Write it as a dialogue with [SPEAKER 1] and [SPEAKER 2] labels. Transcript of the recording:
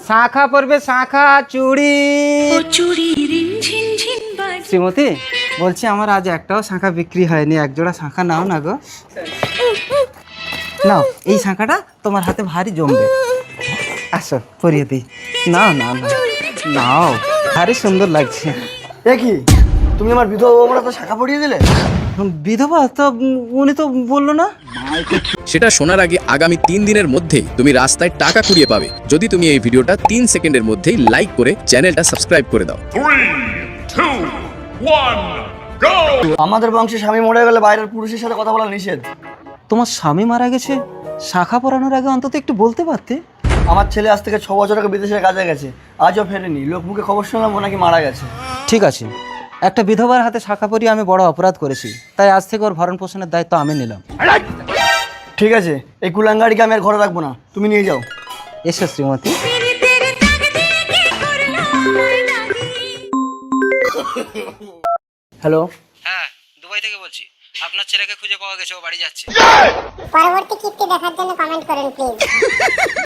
[SPEAKER 1] শাঁখা পরবে, শাঁখা চুড়ি। শ্রীমতী, বলছি আমার আজ একটাও শাঁখা বিক্রি হয়নি, এক জোড়া শাঁখা নাও না গো। নাও, এই শাঁখাটা তোমার হাতে ভারী জমবে। আসো পরিয়ে দিই। নাও নাও নাও নাও, ভারী সুন্দর লাগছে।
[SPEAKER 2] এ কি, তুমি আমার বিধবা বৌমার তো শাখা পরিয়ে দিলে?
[SPEAKER 1] বিধবা তো উনি তো বললো না।
[SPEAKER 3] সেটা শোনার আগে আগামী 3 দিনের মধ্যেই তুমি রাস্তায় টাকা কুড়িয়ে পাবে যদি তুমি এই ভিডিওটা 3 সেকেন্ডের মধ্যেই লাইক করে চ্যানেলটা সাবস্ক্রাইব করে দাও।
[SPEAKER 4] 3, 2, 1, go!
[SPEAKER 2] আমাদের বংশে স্বামী মরে গেলে বাইরের পুরুষের সাথে কথা বলা নিষেধ।
[SPEAKER 1] তোমার স্বামী মারা গেছে, শাখা পরানোর আগে অন্তত একটু বলতে পারতে।
[SPEAKER 2] আমার ছেলে আজ থেকে 6 বছর আগে বিদেশে কাজে গেছে, আজও ফেরেনি। লোক মুখে খবর শুনলাম ও নাকি মারা গেছে।
[SPEAKER 1] ঠিক আছে, একটা বিধবার হাতে শাখা পরিয়ে আমি বড় অপরাধ করেছি, তাই আজ থেকে ওর ভরণ পোষণের দায়িত্ব আমি নিলাম।
[SPEAKER 2] ঠিক আছে, এই কুলাঙ্গাড়িকে আমি আর ঘরে রাখবো না, তুমি নিয়ে যাও।
[SPEAKER 1] এসো শ্রীমতী।
[SPEAKER 2] হ্যালো,
[SPEAKER 1] হ্যাঁ, দুবাই থেকে বলছি। আপনার ছেলেকে খুঁজে পাওয়া গেছে, ও বাড়ি যাচ্ছে।
[SPEAKER 5] পরবর্তী ক্লিপটি দেখার জন্য কমেন্ট করুন প্লিজ।